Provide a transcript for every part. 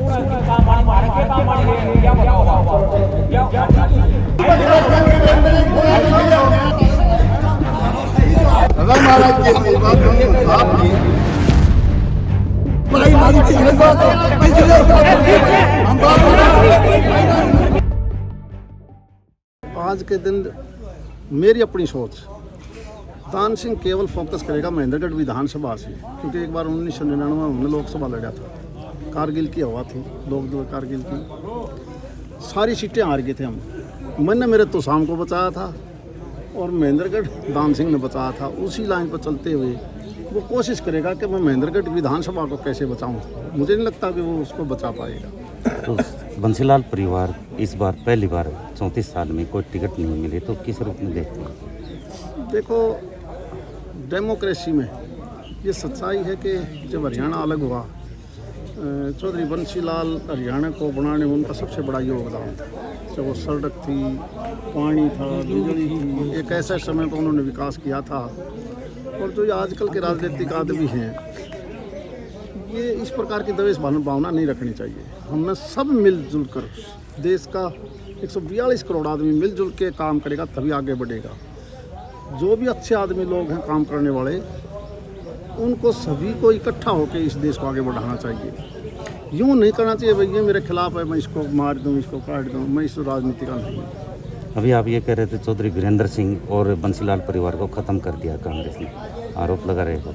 महाराज के आज के दिन मेरी अपनी सोच, दान सिंह केवल फोकस करेगा महेंद्रगढ़ विधानसभा से, क्योंकि एक बार 1999 में हमने लोकसभा लड़ा था, कारगिल की हवा थी, लोग कारगिल की सारी सीटें हार गए थे हम। मैंने मेरे तो शाम को बचाया था और महेंद्रगढ़ दान सिंह ने बचाया था। उसी लाइन पर चलते हुए वो कोशिश करेगा कि मैं महेंद्रगढ़ विधानसभा को कैसे बचाऊं। मुझे नहीं लगता कि वो उसको बचा पाएगा। तो बंसीलाल परिवार इस बार पहली बार 34 साल में कोई टिकट नहीं मिले, तो किस रूप में देखते हैं? देखो, डेमोक्रेसी में ये सच्चाई है कि जब हरियाणा अलग हुआ, चौधरी बंसीलाल हरियाणा को बनाने में उनका सबसे बड़ा योगदान था। जब वो सड़क थी, पानी था, बिजली थी, एक ऐसे समय पर उन्होंने विकास किया था। और जो आजकल के राजनीतिक आदमी हैं, ये इस प्रकार की द्वेष भावना नहीं रखनी चाहिए। हमने सब मिलजुल कर, देश का 142 करोड़ आदमी मिलजुल के काम करेगा तभी आगे बढ़ेगा। जो भी अच्छे आदमी लोग हैं काम करने वाले, उनको सभी को इकट्ठा होकर इस देश को आगे बढ़ाना चाहिए। यूँ नहीं करना चाहिए भाई ये मेरे खिलाफ है, मैं इसको मार दूँ, इसको काट दूँ, मैं इस राजनीति का नहीं। अभी आप ये कह रहे थे चौधरी वीरेंद्र सिंह और बंसीलाल परिवार को ख़त्म कर दिया कांग्रेस ने, आरोप लगा रहे हो?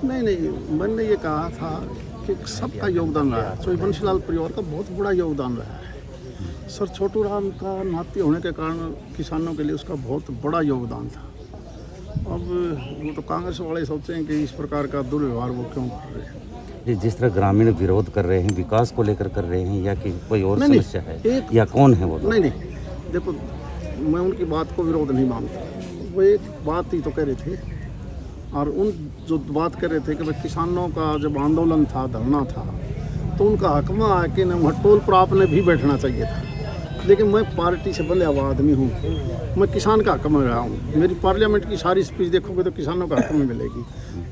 नहीं, मैंने ये कहा था कि सबका योगदान रहा है। चौधरी बंसीलाल परिवार का बहुत बड़ा योगदान रहा है। सर छोटू राम का नाती होने के कारण किसानों के लिए उसका बहुत बड़ा योगदान था। अब वो तो कांग्रेस वाले सोचते हैं कि इस प्रकार का दुर्व्यवहार वो क्यों कर रहे हैं। जिस तरह ग्रामीण विरोध कर रहे हैं, विकास को लेकर कर रहे हैं, या कि कोई और समस्या है, या कौन है वो? नहीं, देखो, मैं उनकी बात को विरोध नहीं मानता। वो एक बात ही तो कह रहे थे, और उन जो बात कर रहे थे कि भाई किसानों का जब आंदोलन था, धरना था, तो उनका हक में है कि न टोल पर आपने भी बैठना चाहिए था। लेकिन मैं पार्टी से बंधा हुआ आदमी हूँ, मैं किसान का हक में रहा हूँ। मेरी पार्लियामेंट की सारी स्पीच देखोगे तो किसानों का हक में मिलेगी।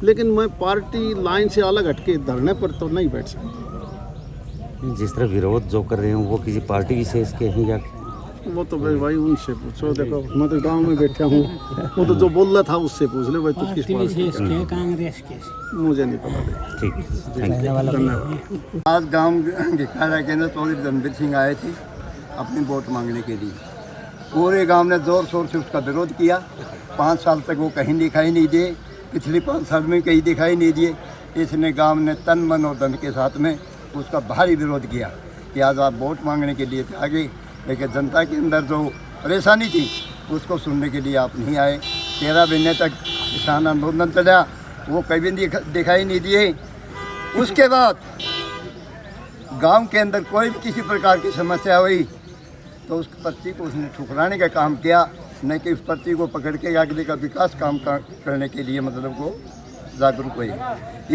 लेकिन मैं पार्टी लाइन से अलग हटके धरने पर तो नहीं बैठ सकता। जिस तरह विरोध जो कर रहे हैं वो किसी पार्टी विशेष के हैं, या वो तो भाई उनसे पूछो। देखो, मैं तो गांव में बैठा हूँ, वो तो जो बोल रहा था उससे पूछ ले भाई तू किस पार्टी के? कांग्रेस के? मुझे नहीं पता। ठीक, धन्यवाद। आज गांव दिखाड़ा के अंदर चौधरी रणबीर सिंह आए थे अपनी वोट मांगने के लिए। पूरे गांव ने जोर शोर से उसका विरोध किया। 5 साल तक वो कहीं दिखाई नहीं दिए, पिछले 5 साल में कहीं दिखाई नहीं दिए। इसने गांव ने तन मन और धन के साथ में उसका भारी विरोध किया कि आज आप वोट मांगने के लिए थे आगे, लेकिन जनता के अंदर जो परेशानी थी उसको सुनने के लिए आप नहीं आए। 13 महीने तक किसान आंदोलन चला, वो कभी दिखाई नहीं दिए। उसके बाद गांव के अंदर कोई भी किसी प्रकार की समस्या हुई तो उस पर्ची को उसने ठुकराने का काम किया, न कि उस पर्ची को पकड़ के अगले का विकास काम करने के लिए मतलब वो जागरूक हुए।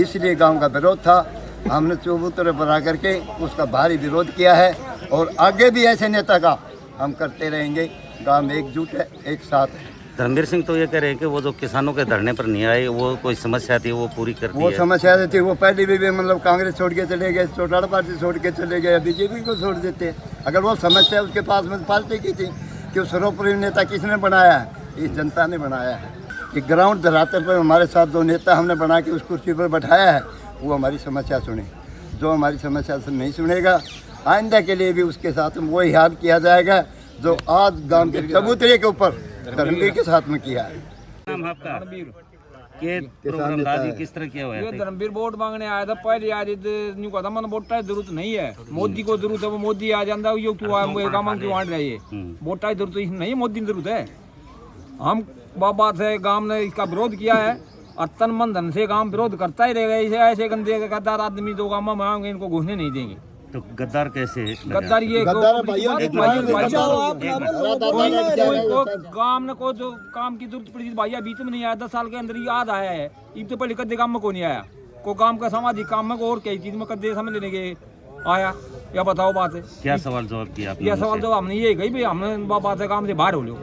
इसलिए गांव का विरोध था। हमने चौबूतरे पर आकर के उसका भारी विरोध किया है और आगे भी ऐसे नेता का हम करते रहेंगे। गांव में एकजुट है, एक साथ है। रणबीर सिंह तो ये कह रहे हैं कि वो जो किसानों के धरने पर नहीं आए, वो कोई समस्या थी वो पूरी कर दी है। वो समस्या थी, वो पहले भी मतलब कांग्रेस छोड़ के चले गए, चौटाला पार्टी छोड़ के चले गए, बीजेपी को छोड़ देते। अगर वो समस्या उसके पास में पार्टी की थी कि उस सर्वोपरि नेता किसने बनाया है? इस जनता ने बनाया है। कि ग्राउंड धरातल पर हमारे साथ जो नेता हमने बना के उस कुर्सी पर बैठाया है वो हमारी समस्या सुने। जो हमारी समस्या से नहीं सुनेगा, आइंदा के लिए भी उसके साथ वही हाल किया जाएगा जो आज गांव के चबूतरे के ऊपर धर्मवीर के साथ में किया है। नाम आपका? के प्रोग्राम दादी किस तरह किया हुआ है? ये धर्मवीर वोट मांगने आया था। पहले आज न्यू कहता मैंने वोट की जरूरत नहीं है, मोदी को जरूरत है। वो मोदी आ जाता है, क्यों आंट रहा है? वोट की जरूरत नहीं है, मोदी की जरूरत है। हम बाबा से गांव ने इसका विरोध किया है और तन मन धन से गांव विरोध करता ही रहेगा। ऐसे गंदे गद्दार आदमी जो गांव में आएंगे इनको घुसने नहीं देंगे। तो गद्दार कैसे? गद्दार ये गांव में को जो काम की जरूरत पड़ी भैया बीच में नहीं आया, 10 साल के अंदर ही याद आया है। इब तो पहले कदे काम में को नहीं आया, को काम का सामाजिक काम में को और कई चीज में कदे समझ लेने के आया। या बताओ बात है क्या सवाल जवाब किया? यह सवाल जवाब हमने ये कही भाई हमने बात है काम से बाहर हो लो।